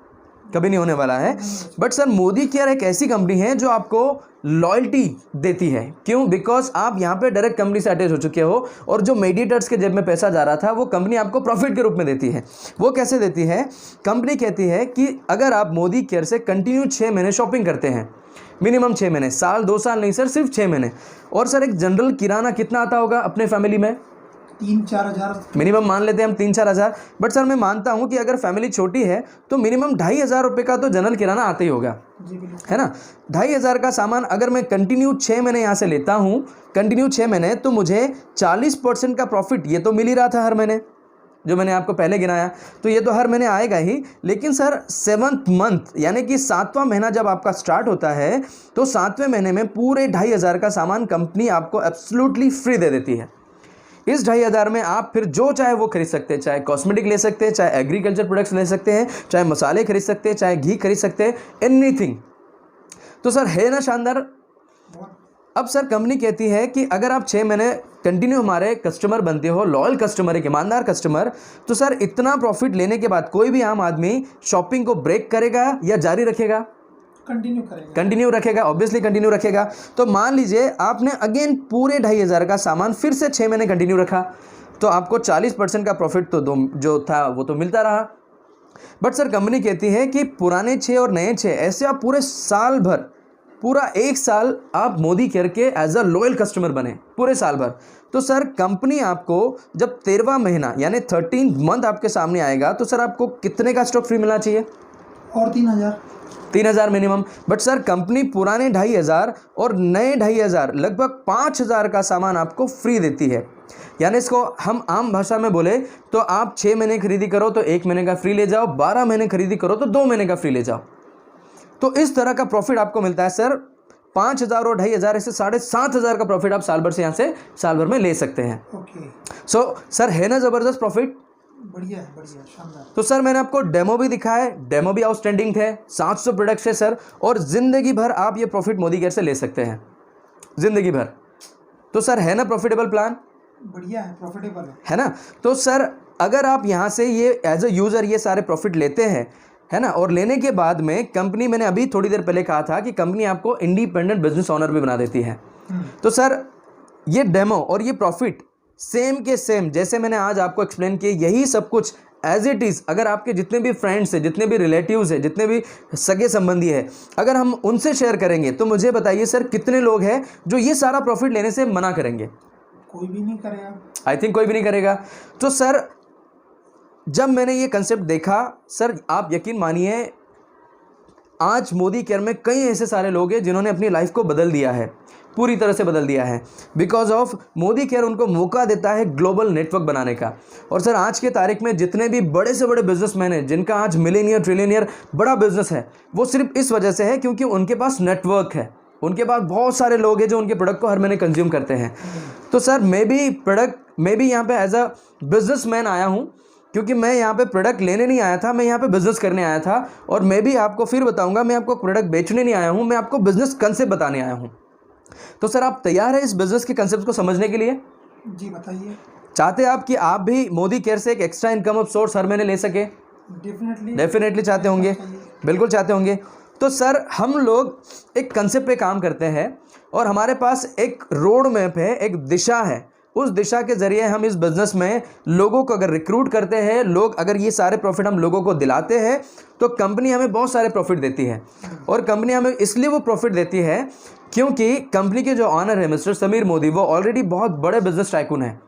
A: कभी नहीं होने वाला है। बट सर मोदी केयर एक ऐसी कंपनी है जो आपको लॉयल्टी देती है। क्यों? बिकॉज आप यहाँ पे डायरेक्ट कंपनी से अटैच हो चुके हो और जो मेडिएटर्स के जेब में पैसा जा रहा था वो कंपनी आपको प्रॉफिट के रूप में देती है। वो कैसे देती है? कंपनी कहती है कि अगर आप मोदी केयर से कंटिन्यू 6 महीने शॉपिंग करते हैं, मिनिमम 6 महीने, साल 2 साल नहीं सर, सिर्फ 6 महीने। और सर एक जनरल किराना कितना आता होगा अपने फैमिली में?
B: 3-4 हज़ार
A: मिनिमम मान लेते हैं हम, 3-4 हज़ार। बट सर मैं मानता हूं कि अगर फैमिली छोटी है तो मिनिमम 2,500 रुपये का तो जनरल किराना आता ही होगा, है ना। 2,500 का सामान अगर मैं कंटिन्यू 6 महीने यहाँ से लेता हूँ, कंटिन्यू 6 महीने, तो मुझे 40% का प्रॉफिट ये तो मिल ही रहा था हर महीने, जो मैंने आपको पहले गिनाया, तो ये तो हर महीने आएगा ही। लेकिन सर 7th मंथ यानी कि 7वां महीना जब आपका स्टार्ट होता है तो 7वें महीने में पूरे 2,500 का सामान कंपनी आपको एब्सोल्युटली फ्री दे देती है। इस 2,500 में आप फिर जो चाहे वो खरीद सकते हैं, चाहे कॉस्मेटिक ले सकते हैं, चाहे एग्रीकल्चर प्रोडक्ट्स ले सकते हैं, चाहे मसाले खरीद सकते हैं, चाहे घी खरीद सकते हैं, एनीथिंग। तो सर है ना शानदार। अब सर कंपनी कहती है कि अगर आप 6 महीने कंटिन्यू हमारे कस्टमर बनते हो, लॉयल कस्टमर, एक ईमानदार कस्टमर, तो सर इतना प्रॉफिट लेने के बाद कोई भी आम आदमी शॉपिंग को ब्रेक करेगा या जारी रखेगा? कंटिन्यू रखेगा, ऑब्वियसली कंटिन्यू रखेगा। तो मान लीजिए आपने अगेन पूरे 2,500 का सामान फिर से 6 महीने कंटिन्यू रखा, तो आपको 40% का प्रॉफिट तो जो था वो तो मिलता रहा। बट सर कंपनी कहती है कि पुराने 6 और नए 6, ऐसे आप पूरे साल भर, पूरा 1 साल आप मोदी केयर के एज अ लॉयल कस्टमर बने, पूरे साल भर। तो सर कंपनी आपको जब 13वां महीना यानी 13th मंथ आपके सामने आएगा तो सर आपको कितने का स्टॉक फ्री मिलना चाहिए?
B: और
A: 3,000 मिनिमम। बट सर कंपनी पुराने 2,500 और नए 2,500 लगभग 5,000 का सामान आपको फ्री देती है। यानी इसको हम आम भाषा में बोले तो आप 6 महीने खरीदी करो तो 1 महीने का फ्री ले जाओ, 12 महीने खरीदी करो तो 2 महीने का फ्री ले जाओ। तो इस तरह का प्रॉफिट आपको मिलता है सर। 5,000 और 2,500 ऐसे 7,500 का प्रॉफिट आप साल भर से यहाँ से साल भर में ले सकते हैं। सो सर है ना ज़बरदस्त प्रॉफिट?
B: बढ़िया, शानदार।
A: तो सर मैंने आपको डेमो भी दिखाया है, डेमो भी आउटस्टैंडिंग थे, 700 प्रोडक्ट्स है सर, और ज़िंदगी भर आप ये प्रॉफिट मोदी केयर से ले सकते हैं, ज़िंदगी भर। तो सर है ना प्रॉफिटेबल प्लान?
B: बढ़िया है, प्रॉफिटेबल
A: है ना। तो सर अगर आप यहाँ से ये एज अ यूज़र ये सारे प्रॉफिट लेते हैं, है ना, और लेने के बाद में कंपनी, मैंने अभी थोड़ी देर पहले कहा था कि कंपनी आपको इंडिपेंडेंट बिजनेस ओनर भी बना देती है। तो सर ये डेमो और ये प्रॉफिट सेम के सेम जैसे मैंने आज आपको एक्सप्लेन किया, यही सब कुछ एज इट इज़, अगर आपके जितने भी फ्रेंड्स हैं, जितने भी रिलेटिव्स हैं, जितने भी सगे संबंधी हैं, अगर हम उनसे शेयर करेंगे तो मुझे बताइए सर कितने लोग हैं जो ये सारा प्रॉफिट लेने से मना करेंगे?
B: कोई भी नहीं करेगा,
A: आई थिंक कोई भी नहीं करेगा। तो सर जब मैंने ये कंसेप्ट देखा सर, आप यकीन मानिए आज मोदी केयर में कई ऐसे सारे लोग हैं जिन्होंने अपनी लाइफ को बदल दिया है, पूरी तरह से बदल दिया है। बिकॉज ऑफ मोदी केयर उनको मौका देता है ग्लोबल नेटवर्क बनाने का। और सर आज के तारीख में जितने भी बड़े से बड़े बिजनेसमैन हैं जिनका आज मिलियनियर ट्रिलियनियर बड़ा बिजनेस है, वो सिर्फ इस वजह से है क्योंकि उनके पास नेटवर्क है, उनके पास बहुत सारे लोग हैं जो उनके प्रोडक्ट को हर महीने कंज्यूम करते हैं। तो सर मैं भी यहाँ पे एज अ बिजनेसमैन आया हूँ, क्योंकि मैं यहाँ पे प्रोडक्ट लेने नहीं आया था, मैं यहाँ पे बिजनेस करने आया था। और मैं भी आपको फिर बताऊंगा, मैं आपको प्रोडक्ट बेचने नहीं आया हूँ, मैं आपको बिजनेस कंसेप्ट बताने आया हूँ। तो सर आप तैयार है इस बिजनेस के कंसेप्ट को समझने के लिए?
B: जी बताइए।
A: चाहते हैं आप कि आप भी मोदी केयर से एक एक्स्ट्रा इनकम ऑफ सोर्स हर महीने ले सके? डेफिनेटली चाहते होंगे, बिल्कुल चाहते होंगे। तो सर हम लोग एक कंसेप्ट पे काम करते हैं और हमारे पास एक रोड मैप है, एक दिशा है। उस दिशा के ज़रिए हम इस बिज़नेस में लोगों को अगर रिक्रूट करते हैं, लोग अगर ये सारे प्रॉफिट हम लोगों को दिलाते हैं तो कंपनी हमें बहुत सारे प्रॉफिट देती है। और कंपनी हमें इसलिए वो प्रॉफिट देती है क्योंकि कंपनी के जो ऑनर है मिस्टर समीर मोदी, वो ऑलरेडी बहुत बड़े बिजनेस टाइकून हैं।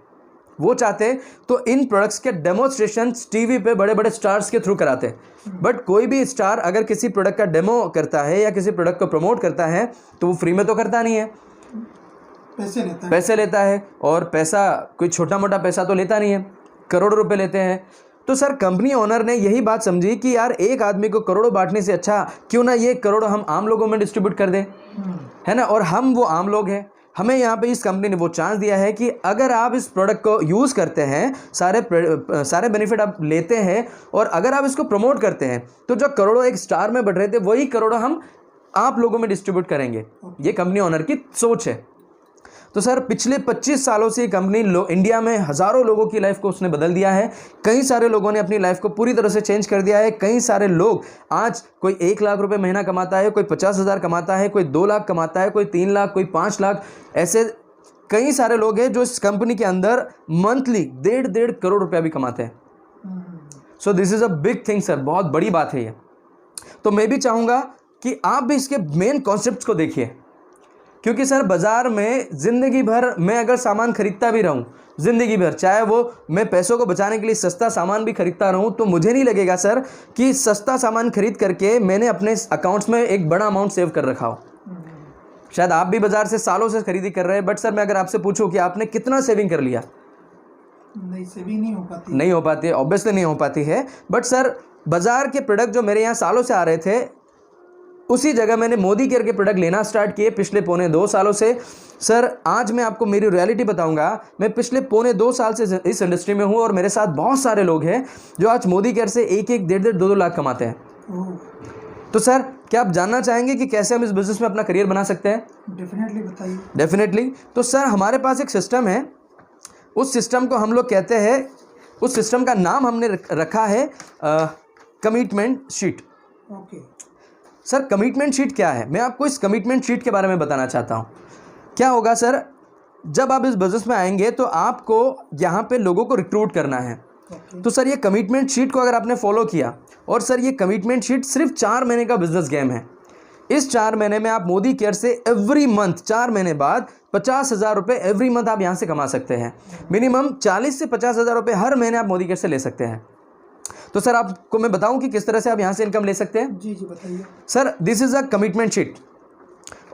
A: वो चाहते तो इन प्रोडक्ट्स के डेमोस्ट्रेशन टीवी पे बड़े बड़े स्टार्स के थ्रू कराते। बट कोई भी स्टार अगर किसी प्रोडक्ट का डेमो करता है या किसी प्रोडक्ट को प्रमोट करता है तो वो फ्री में तो करता नहीं है, पैसे लेता है। और पैसा कोई छोटा मोटा पैसा तो लेता नहीं है, करोड़ों रुपए लेते हैं। तो सर कंपनी ओनर ने यही बात समझी कि यार एक आदमी को करोड़ों बांटने से अच्छा क्यों ना ये करोड़ों हम आम लोगों में डिस्ट्रीब्यूट कर दें, है ना। और हम वो आम लोग हैं, हमें यहाँ पे इस कंपनी ने वो चांस दिया है कि अगर आप इस प्रोडक्ट को यूज़ करते हैं, सारे बेनिफिट आप लेते हैं और अगर आप इसको प्रमोट करते हैं, तो जो करोड़ों एक स्टार में बढ़ रहे थे वही करोड़ों हम आप लोगों में डिस्ट्रीब्यूट करेंगे। ये कंपनी ओनर की सोच है। तो सर पिछले 25 सालों से ये कंपनी इंडिया में हज़ारों लोगों की लाइफ को उसने बदल दिया है। कई सारे लोगों ने अपनी लाइफ को पूरी तरह से चेंज कर दिया है। कई सारे लोग आज कोई 1 लाख रुपए महीना कमाता है, कोई 50,000 कमाता है, कोई 2 लाख कमाता है, कोई 3 लाख, कोई 5 लाख। ऐसे कई सारे लोग हैं जो इस कंपनी के अंदर मंथली 1.5 करोड़ रुपया भी कमाते हैं। So this is a big thing sir, बहुत बड़ी बात है ये। तो मैं भी चाहूँगा कि आप भी इसके मेन कॉन्सेप्ट्स को देखिए, क्योंकि सर बाज़ार में ज़िंदगी भर मैं अगर सामान खरीदता भी रहूं, ज़िंदगी भर, चाहे वो मैं पैसों को बचाने के लिए सस्ता सामान भी खरीदता रहूं, तो मुझे नहीं लगेगा सर कि सस्ता सामान खरीद करके मैंने अपने अकाउंट्स में एक बड़ा अमाउंट सेव कर रखा हो। शायद आप भी बाज़ार से सालों से खरीदी कर रहे हैं, बट सर मैं अगर आपसे पूछूं कि आपने कितना सेविंग कर लिया,
B: नहीं, सेविंग नहीं हो पाती
A: है, ऑब्वियसली नहीं हो पाती है। बट सर बाज़ार के प्रोडक्ट जो मेरे यहाँ सालों से आ रहे थे, उसी जगह मैंने मोदी केयर के प्रोडक्ट लेना स्टार्ट किए पिछले 1.25 सालों से। सर आज मैं आपको मेरी रियलिटी बताऊंगा, मैं पिछले 1.25 साल से इस इंडस्ट्री में हूं और मेरे साथ बहुत सारे लोग हैं जो आज मोदी केयर से 1-1, 1.5, 2-2 लाख कमाते हैं। तो सर क्या आप जानना चाहेंगे कि कैसे हम इस बिज़नेस में अपना करियर बना सकते हैं?
B: डेफिनेटली बताइए।
A: डेफिनेटली। तो सर हमारे पास एक सिस्टम है, उस सिस्टम को हम लोग कहते हैं, उस सिस्टम का नाम हमने रखा है commitment sheet.
B: Okay
A: sir commitment sheet क्या है, मैं आपको इस कमिटमेंट शीट के बारे में बताना चाहता हूँ। क्या होगा सर, जब आप इस बिज़नेस में आएंगे तो आपको यहाँ पे लोगों को रिक्रूट करना है। तो सर ये कमिटमेंट शीट को अगर आपने फॉलो किया, और सर ये कमिटमेंट शीट सिर्फ 4 महीने का बिजनेस गेम है। इस 4 महीने में आप मोदी केयर से एवरी मंथ 4 महीने बाद 50,000 रुपये एवरी मंथ आप यहाँ से कमा सकते हैं। मिनिमम 40 से 50,000 रुपये हर महीने आप मोदी केयर से ले सकते हैं। तो सर आपको मैं बताऊं कि किस तरह से आप यहाँ से इनकम ले सकते हैं।
B: जी बताइए।
A: Sir this is a commitment sheet.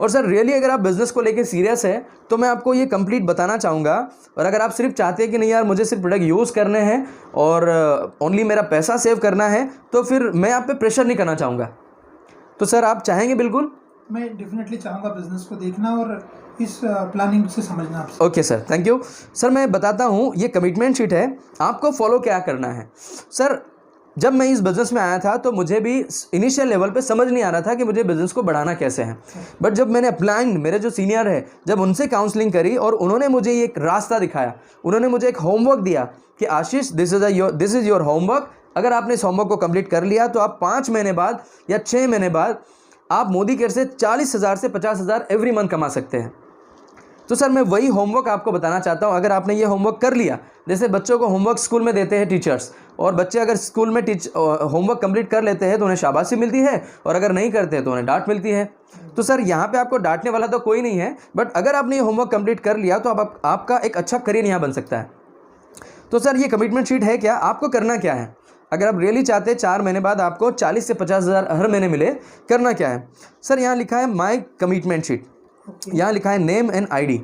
A: और सर रियली अगर आप बिज़नेस को लेके सीरियस है तो मैं आपको ये कंप्लीट बताना चाहूँगा। और अगर आप सिर्फ चाहते हैं कि नहीं यार मुझे सिर्फ प्रोडक्ट यूज़ करने हैं और ओनली मेरा पैसा सेव करना है, तो फिर मैं आप पे प्रेशर नहीं करना चाहूँगा। तो सर आप चाहेंगे? बिल्कुल
B: मैं डेफिनेटली चाहूँगा बिज़नेस को देखना और इस प्लानिंग से समझना आपसे।
A: Okay sir, thank you. Sir मैं बताता हूँ, ये कमिटमेंट शीट है, आपको फॉलो क्या करना है। सर जब मैं इस बिज़नेस में आया था तो मुझे भी इनिशियल लेवल पे समझ नहीं आ रहा था कि मुझे बिज़नेस को बढ़ाना कैसे है। बट जब मैंने अप्लाइंड, मेरे जो सीनियर है, जब उनसे काउंसलिंग करी और उन्होंने मुझे ये एक रास्ता दिखाया, उन्होंने मुझे एक होमवर्क दिया कि आशीष दिस इज़ योर होमवर्क। अगर आपने इस होमवर्क को कंप्लीट कर लिया तो आप 5 महीने बाद या 6 महीने बाद आप मोदी केयर से 40,000 से 50,000 एवरी मंथ कमा सकते हैं। तो सर मैं वही होमवर्क आपको बताना चाहता हूँ। अगर आपने ये होमवर्क कर लिया, जैसे बच्चों को होमवर्क स्कूल में देते हैं टीचर्स, और बच्चे अगर स्कूल में होमवर्क कंप्लीट कर लेते हैं तो उन्हें शाबाशी मिलती है, और अगर नहीं करते हैं तो उन्हें डांट मिलती है। तो सर यहाँ पे आपको डांटने वाला तो कोई नहीं है, बट अगर आपने ये होमवर्क कंप्लीट कर लिया तो आपका एक अच्छा करियर यहाँ बन सकता है। तो सर ये कमिटमेंट शीट है क्या, आपको करना क्या है? अगर आप रियली चाहते हैं 4 महीने बाद आपको 40 से 50,000 हर महीने मिले, करना क्या है? सर यहाँ लिखा है माई कमिटमेंट शीट, यहाँ लिखा है नेम एंड आईडी।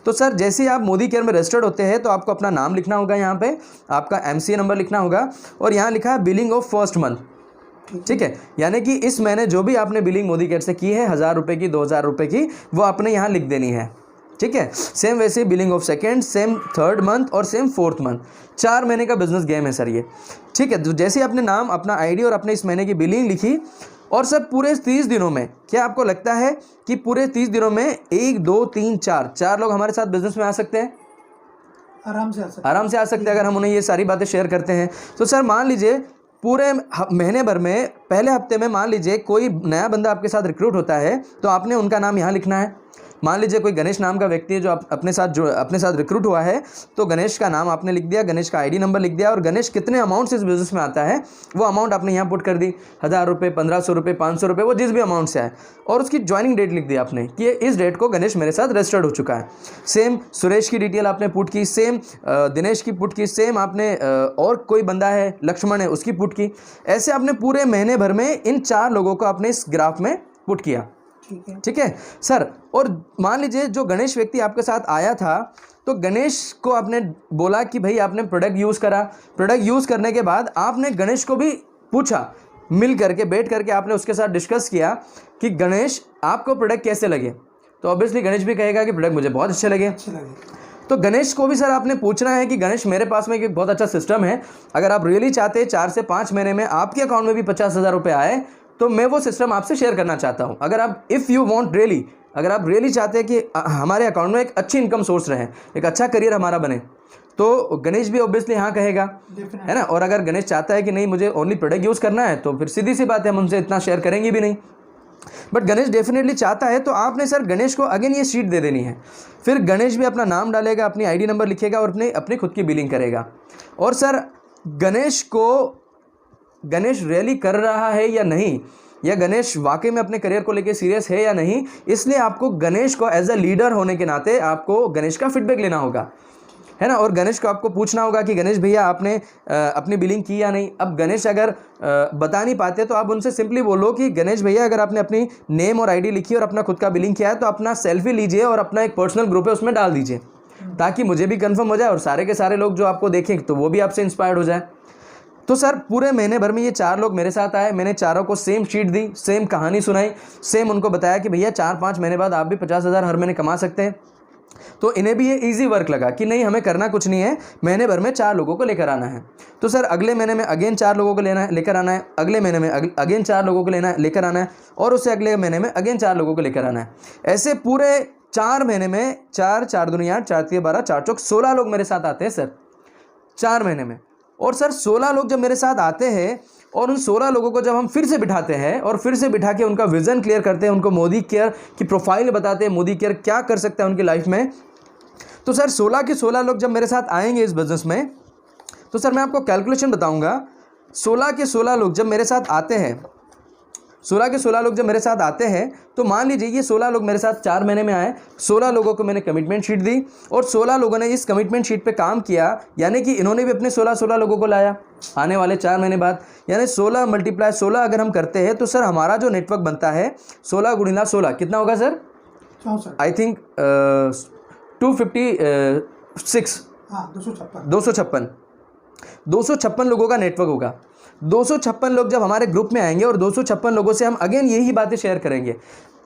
A: तो सर जैसे ही आप मोदी केयर में रजिस्टर्ड होते हैं तो आपको अपना नाम लिखना होगा, यहाँ पे आपका MCA नंबर लिखना होगा, और यहाँ लिखा है बिलिंग ऑफ फर्स्ट मंथ। ठीक है, यानी कि इस महीने जो भी आपने बिलिंग मोदी केयर से की है, 1,000 रुपये की, 2,000 रुपये की, वो आपने यहाँ लिख देनी है। ठीक है, सेम वैसे billing of second, same third month और सेम फोर्थ मंथ। 4 महीने का बिजनेस गेम है सर ये। ठीक है, तो जैसे ही आपने नाम, अपना ID और अपने इस महीने की बिलिंग लिखी, और सर पूरे 30 दिनों में, क्या आपको लगता है कि पूरे 30 दिनों में 1, 2, 3, 4 लोग हमारे साथ बिजनेस में आ सकते हैं? आराम से आ सकते हैं अगर हम उन्हें ये सारी बातें शेयर करते हैं। तो सर मान लीजिए पूरे महीने भर में पहले हफ्ते में मान लीजिए कोई नया बंदा आपके साथ रिक्रूट होता है, तो आपने उनका नाम यहाँ लिखना है। मान लीजिए कोई गणेश नाम का व्यक्ति है जो अपने साथ रिक्रूट हुआ है, तो गणेश का नाम आपने लिख दिया, गणेश का ID नंबर लिख दिया, और गणेश कितने अमाउंट से इस बिज़नेस में आता है वो अमाउंट आपने यहाँ पुट कर दी, 1,000 रुपये, 1,500 रुपये, 500 रुपये, वो जिस भी अमाउंट से आए, और उसकी ज्वाइनिंग डेट लिख दी आपने कि इस डेट को गणेश मेरे साथ रजिस्टर्ड हो चुका है। सेम सुरेश की डिटेल आपने पुट की, सेम दिनेश की पुट की, सेम आपने और कोई बंदा है लक्ष्मण है उसकी पुट की। ऐसे आपने पूरे महीने भर में इन 4 लोगों को आपने इस ग्राफ में पुट किया। ठीक है सर, और मान लीजिए जो गणेश व्यक्ति आपके साथ आया था, तो गणेश को आपने बोला कि भाई आपने प्रोडक्ट यूज़ करा, प्रोडक्ट यूज़ करने के बाद आपने गणेश को भी पूछा, मिल करके बैठ करके आपने उसके साथ डिस्कस किया कि गणेश आपको प्रोडक्ट कैसे लगे। तो ऑब्वियसली गणेश भी कहेगा कि प्रोडक्ट मुझे बहुत अच्छे लगे। तो गणेश को भी सर आपने पूछना है कि गणेश मेरे पास में एक बहुत अच्छा सिस्टम है, अगर आप रियली चाहते हैं 4 से 5 महीने में आपके अकाउंट में भी 50,000 रुपये आए तो मैं वो सिस्टम आपसे शेयर करना चाहता हूँ। अगर आप इफ़ यू वांट रियली, अगर आप रियली चाहते हैं कि हमारे अकाउंट में एक अच्छी इनकम सोर्स रहे, एक अच्छा करियर हमारा बने, तो गणेश भी ऑब्वियसली हाँ कहेगा, है ना। और अगर गणेश चाहता है कि नहीं मुझे ओनली प्रोडक्ट यूज़ करना है, तो फिर सीधी सी बात है हम उनसे इतना शेयर करेंगे भी नहीं। बट गणेश डेफिनेटली चाहता है, तो आपने सर गणेश को अगेन ये शीट दे देनी है। फिर गणेश भी अपना नाम डालेगा, अपनी आईडी नंबर लिखेगा और अपनी खुद की बिलिंग करेगा। और सर गणेश रियली कर रहा है या नहीं, या गणेश वाकई में अपने करियर को लेके सीरियस है या नहीं, इसलिए आपको गणेश को एज अ लीडर होने के नाते आपको गणेश का फीडबैक लेना होगा, है ना। और गणेश को आपको पूछना होगा कि गणेश भैया आपने अपनी बिलिंग की या नहीं। अब गणेश अगर बता नहीं पाते तो आप उनसे सिंपली बोलो कि गणेश भैया अगर आपने अपनी नेम और आईडी लिखी और अपना खुद का बिलिंग किया है तो अपना सेल्फी लीजिए और अपना एक पर्सनल ग्रुप है उसमें डाल दीजिए, ताकि मुझे भी कंफर्म हो जाए और सारे के सारे लोग जो आपको देखें तो वो भी आपसे इंस्पायर्ड हो जाए। तो सर पूरे महीने भर में ये 4 लोग मेरे साथ आए, मैंने चारों को सेम शीट दी, सेम कहानी सुनाई, सेम उनको बताया कि भैया 4-5 महीने बाद आप भी 50,000 हर महीने कमा सकते हैं। तो इन्हें भी ये इजी वर्क लगा कि नहीं हमें करना कुछ नहीं है, महीने भर में 4 लोगों को लेकर आना है। तो सर अगले महीने में अगेन 4 लोगों को लेकर आना है, अगले महीने में अगेन 4 लोगों को लेकर आना है, और उससे अगले महीने में अगेन 4 लोगों को लेकर आना है। ऐसे पूरे 4 महीने में 4 दूनी 8, 4 3 12, 4 चौक 16 लोग मेरे साथ आते हैं सर 4 महीने में। और सर 16 लोग जब मेरे साथ आते हैं और उन 16 लोगों को जब हम फिर से बिठाते हैं और फिर से बिठा के उनका विज़न क्लियर करते हैं, उनको मोदी केयर की प्रोफाइल बताते हैं, मोदी केयर क्या कर सकता है उनकी लाइफ में, तो सर 16 के 16 लोग जब मेरे साथ आएंगे इस बिज़नेस में, तो सर मैं आपको कैलकुलेशन बताऊंगा। 16 के 16 लोग जब मेरे साथ आते हैं, 16 के 16 लोग जब मेरे साथ आते हैं, तो मान लीजिए ये 16 लोग मेरे साथ 4 महीने में आए, 16 लोगों को मैंने कमिटमेंट शीट दी और 16 लोगों ने इस कमिटमेंट शीट पे काम किया, यानी कि इन्होंने भी अपने 16 लोगों को लाया आने वाले 4 महीने बाद, यानी 16 × 16 अगर हम करते हैं तो सर हमारा जो नेटवर्क बनता है 16 × 16 कितना होगा सर? आई थिंक 256, 256 लोगों का नेटवर्क होगा। 256 लोग जब हमारे ग्रुप में आएंगे और 256 लोगों से हम अगेन यही बातें शेयर करेंगे,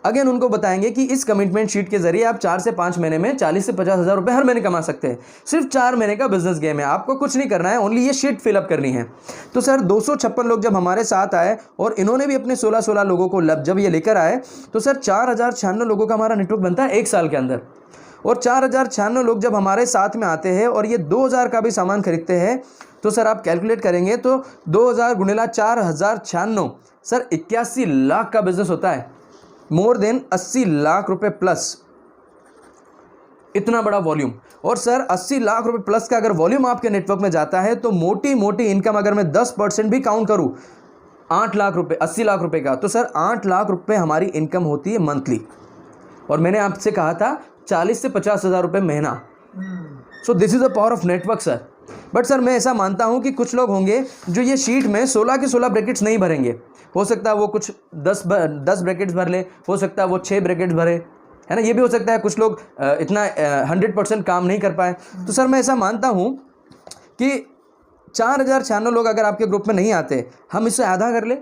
A: अगेन उनको बताएंगे कि इस कमिटमेंट शीट के जरिए आप 4 से 5 महीने में 40 से 50,000 रुपये हर महीने कमा सकते हैं। सिर्फ 4 महीने का बिजनेस गेम है, आपको कुछ नहीं करना है, ओनली ये शीट फिलअप करनी है। तो सर 256 लोग जब हमारे साथ आए और इन्होंने भी अपने 16 लोगों को जब ये लेकर आए, तो सर 4,096 लोगों का हमारा नेटवर्क बनता है 1 साल के अंदर। और 4,096 लोग जब हमारे साथ में आते हैं और ये 2,000 का भी सामान खरीदते हैं, तो सर आप कैलकुलेट करेंगे तो 2,000 × 4,096 सर 81 लाख का बिजनेस होता है, मोर देन 80 लाख रुपए प्लस, इतना बड़ा वॉल्यूम। और सर 80 लाख रुपए प्लस का अगर वॉल्यूम आपके नेटवर्क में जाता है तो मोटी मोटी इनकम अगर मैं 10% भी काउंट करूं 8 लाख रुपए, 80 लाख रुपए का, तो सर 8 लाख रुपए हमारी इनकम होती है मंथली। और मैंने आपसे कहा था 40 से 50,000 रुपये महीना। So this is the power of network sir. But sir मैं ऐसा मानता हूं कि कुछ लोग होंगे जो ये शीट में 16 के 16 ब्रैकेट्स नहीं भरेंगे, हो सकता है वो कुछ 10 ब्रैकेट्स भर ले, हो सकता है वो 6 ब्रैकेट्स भरे, है ना, ये भी हो सकता है। कुछ लोग इतना 100% काम नहीं कर पाए। तो सर मैं ऐसा मानता हूं कि 4,096 लोग अगर आपके ग्रुप में नहीं आते, हम इससे आधा कर ले।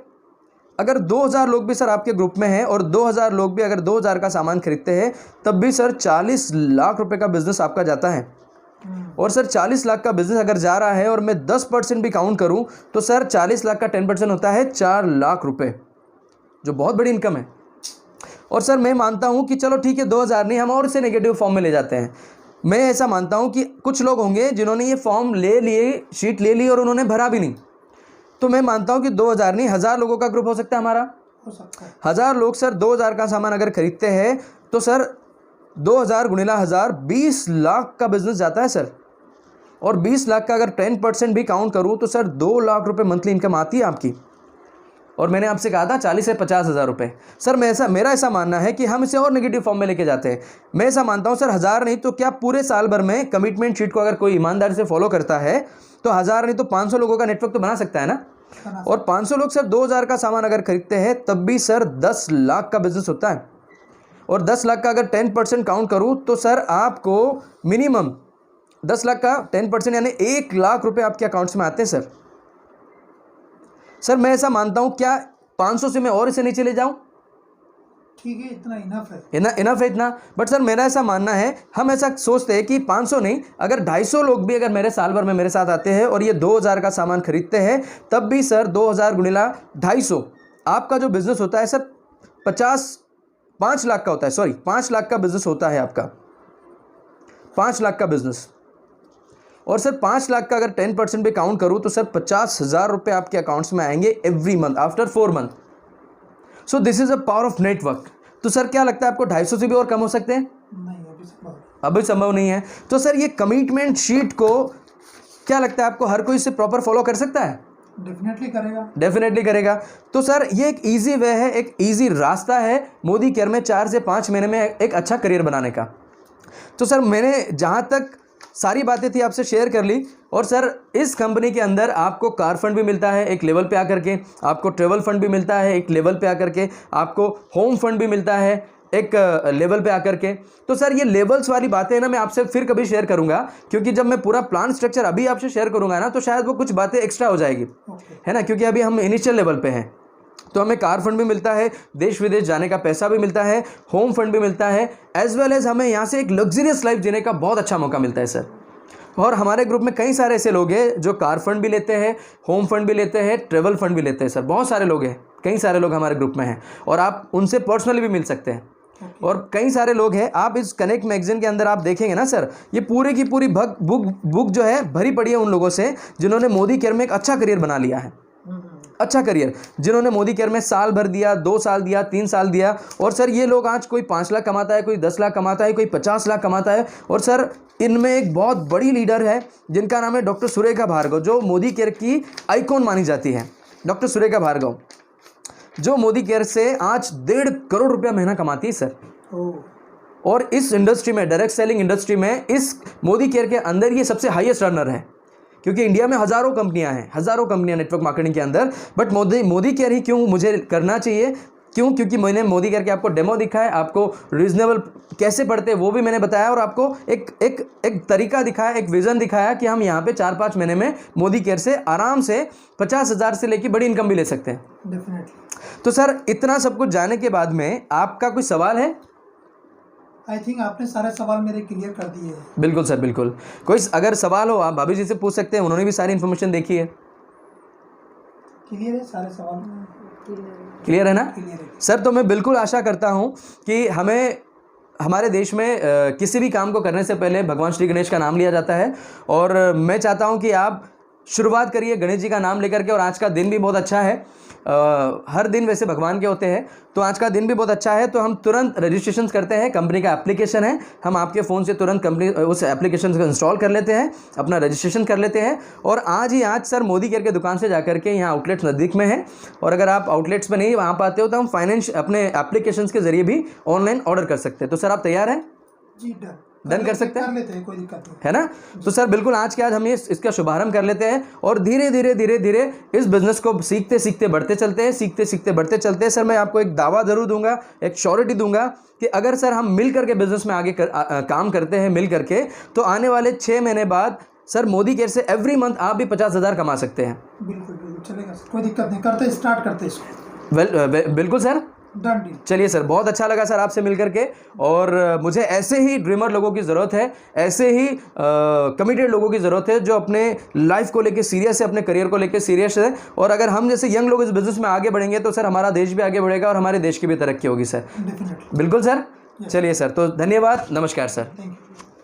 A: अगर 2,000 लोग भी सर आपके ग्रुप में हैं और 2,000 लोग भी अगर 2,000 का सामान खरीदते हैं, तब भी सर 40 लाख रुपए का बिजनेस आपका जाता है। और सर 40 लाख का बिजनेस अगर जा रहा है और मैं 10% भी काउंट करूं तो सर 40 लाख का 10% होता है 4 लाख रुपए, जो बहुत बड़ी इनकम है। और सर मैं मानता हूं कि चलो ठीक है 2,000 नहीं, हम और इसे नेगेटिव फॉर्म में ले जाते हैं। मैं ऐसा मानता हूं कि कुछ लोग होंगे जिन्होंने ये फॉर्म ले लिए, शीट ले ली और उन्होंने भरा भी नहीं, तो मैं मानता हूं कि 2,000 नहीं 1,000 लोगों का ग्रुप हो सकता है हमारा।
B: हो सकता है
A: 1,000 लोग सर 2,000 का सामान अगर खरीदते हैं तो सर 2,000 × 1,000 20 लाख का बिजनेस जाता है सर। और 20 लाख का अगर 10% भी काउंट करूं तो सर 2 लाख रुपए मंथली इनकम आती है आपकी। और मैंने आपसे कहा था 40 से 50,000 रुपये। सर मेरा ऐसा मानना है कि हम इसे और नेगेटिव फॉर्म में लेके जाते हैं। मैं ऐसा मानता हूं सर 1,000 नहीं तो क्या पूरे साल भर में कमिटमेंट शीट को अगर कोई ईमानदारी से फॉलो करता है तो 1,000 नहीं तो 500 लोगों का नेटवर्क तो बना सकता है ना। और 500 लोग सर 2,000 का सामान अगर खरीदते हैं तब भी सर 10 लाख का बिजनेस होता है। और 10 लाख का अगर 10% काउंट करूं तो सर आपको मिनिमम 10 लाख का 10% यानी 1 लाख रुपए आपके अकाउंट्स में आते हैं सर। सर मैं ऐसा मानता हूं क्या 500 से मैं और इसे नीचे ले जाऊं?
B: ठीक है, इतना इनफ है।
A: इनफ है इतना। बट सर मेरा ऐसा मानना है, हम ऐसा सोचते हैं कि 500 नहीं, अगर 250 लोग भी अगर मेरे साल भर में मेरे साथ आते हैं और ये 2000 का सामान खरीदते हैं, तब भी सर 2000 गुणिला 250 आपका जो बिजनेस होता है सर 5 लाख का होता है। सॉरी 5 लाख का बिजनेस होता है आपका, 5 लाख का बिजनेस। और सर 5 लाख का अगर 10% भी काउंट करूं तो सर 50,000 रुपये आपके अकाउंट्स में आएंगे every month after 4 month. So this is a power of network. तो सर क्या लगता है आपको 250 से भी और कम हो सकते हैं?
B: नहीं,
A: अभी संभव नहीं है। तो सर ये कमिटमेंट शीट को क्या लगता है आपको हर कोई इसे प्रॉपर फॉलो कर सकता है?
B: डेफिनेटली करेगा,
A: डेफिनेटली करेगा। तो सर ये एक इजी वे है, एक इजी रास्ता है मोदी केयर में 4 से 5 महीने में एक अच्छा करियर बनाने का। तो सर मैंने जहाँ तक सारी बातें थी आपसे शेयर कर ली। और सर इस कंपनी के अंदर आपको कार फंड भी मिलता है एक लेवल पे आकर के, आपको ट्रेवल फंड भी मिलता है एक लेवल पे आकर के, आपको होम फंड भी मिलता है एक लेवल पे आकर के। तो सर ये लेवल्स वाली बातें ना मैं आपसे फिर कभी शेयर करूंगा, क्योंकि जब मैं पूरा प्लान स्ट्रक्चर अभी आपसे शेयर करूंगा ना तो शायद वो कुछ बातें एक्स्ट्रा हो जाएगी, है ना, क्योंकि अभी हम इनिशियल लेवल पे हैं। तो हमें कार फंड भी मिलता है, देश विदेश जाने का पैसा भी मिलता है, होम फंड भी मिलता है, एज वेल एज हमें यहाँ से एक लग्जरियस लाइफ जीने का बहुत अच्छा मौका मिलता है सर। और हमारे ग्रुप में कई सारे ऐसे लोग हैं जो कार फंड भी लेते हैं, होम फंड भी लेते हैं, ट्रेवल फंड भी लेते हैं सर। बहुत सारे लोग हैं, कई सारे लोग हमारे ग्रुप में हैं और आप उनसे पर्सनली भी मिल सकते हैं। और कई सारे लोग हैं, आप इस कनेक्ट मैगजीन के अंदर आप देखेंगे ना सर, ये पूरी की पूरी बुक जो है भरी पड़ी है उन लोगों से जिन्होंने मोदी केयर में एक अच्छा करियर बना लिया है, अच्छा करियर, जिन्होंने मोदी केयर में साल भर दिया, 2 साल दिया, 3 साल दिया। और सर ये लोग आज कोई 5 लाख कमाता है, कोई 10 लाख कमाता है, कोई 50 लाख कमाता है। और सर इनमें एक बहुत बड़ी लीडर है जिनका नाम है डॉक्टर सुरेखा भार्गव, जो मोदी केयर की आइकॉन मानी जाती है। डॉक्टर सुरेखा भार्गव जो मोदी केयर से आज 1.5 करोड़ रुपया महीना कमाती है सर। और इस इंडस्ट्री में, डायरेक्ट सेलिंग इंडस्ट्री में, इस मोदी केयर के अंदर ये सबसे हाईएस्ट रनर है, क्योंकि इंडिया में हज़ारों कंपनियां हैं, हज़ारों कंपनियां नेटवर्क मार्केटिंग के अंदर। बट मोदी केयर ही क्यों मुझे करना चाहिए? क्यों? क्योंकि मैंने मोदी केयर के आपको डेमो दिखाया, आपको रीजनेबल कैसे पड़ते हैं वो भी मैंने बताया, और आपको एक तरीका दिखाया, एक विजन दिखाया कि हम यहाँ पे 4-5 महीने में मोदी केयर से आराम से 50,000 से लेकर बड़ी इनकम भी ले सकते हैं।
B: डेफिनेटली।
A: तो सर इतना सब कुछ जानने के बाद में आपका कोई सवाल है?
B: आई थिंक आपने सारे सवाल मेरे क्लियर कर दिए हैं।
A: बिल्कुल सर, बिल्कुल। कोई अगर सवाल हो आप भाभी जी से पूछ सकते हैं, उन्होंने भी सारी इन्फॉर्मेशन देखी है।
B: क्लियर है सारे सवाल?
A: क्लियर है ना?
B: क्लियर है
A: सर। तो मैं बिल्कुल आशा करता हूँ कि हमें हमारे देश में किसी भी काम को करने से पहले भगवान श्री गणेश का नाम लिया जाता है। और मैं चाहता हूँ कि आप शुरुआत करिए गणेश जी का नाम लेकर के। और आज का दिन भी बहुत अच्छा है, हर दिन वैसे भगवान के होते हैं, तो आज का दिन भी बहुत अच्छा है। तो हम तुरंत रजिस्ट्रेशन करते हैं, कंपनी का एप्लीकेशन है, हम आपके फ़ोन से तुरंत कंपनी उस एप्लीकेशन को इंस्टॉल कर लेते हैं, अपना रजिस्ट्रेशन कर लेते हैं। और आज सर मोदी केयर के दुकान से जाकर के, यहाँ आउटलेट्स नज़दीक में है, और अगर आप आउटलेट्स में नहीं वहाँ पाते हो तो हम फाइनेंस अपने एप्लीकेशन के जरिए भी ऑनलाइन ऑर्डर कर सकते हैं। तो सर आप तैयार हैं?
B: जी,
A: डन कर सकते हैं,
B: कोई दिक्कत नहीं
A: है ना? तो सर बिल्कुल आज हम ये इसका शुभारंभ कर लेते हैं, और धीरे धीरे इस बिजनेस को सीखते सीखते बढ़ते चलते हैं, सीखते सीखते बढ़ते चलते हैं। सर मैं आपको एक दावा जरूर दूंगा, एक श्योरिटी दूंगा कि अगर सर हम मिल करके बिजनेस में आगे काम करते हैं मिल करके, तो आने वाले 6 महीने बाद सर मोदी केयर से एवरी मंथ आप भी 50,000 कमा सकते हैं।
B: बिल्कुल चलेगा, कोई दिक्कत नहीं, करते स्टार्ट करते इसको।
A: बिल्कुल सर,
B: डन डील।
A: चलिए सर, बहुत अच्छा लगा सर आपसे मिलकर के। और मुझे ऐसे ही ड्रीमर लोगों की ज़रूरत है, ऐसे ही कमिटेड लोगों की ज़रूरत है जो अपने लाइफ को लेके सीरियस है, अपने करियर को लेके सीरियस है। और अगर हम जैसे यंग लोग इस बिजनेस में आगे बढ़ेंगे तो सर हमारा देश भी आगे बढ़ेगा और हमारे देश की भी तरक्की होगी सर।
B: डेफिनेटली।
A: बिल्कुल सर। चलिए सर, तो धन्यवाद, नमस्कार सर।
B: Thank you.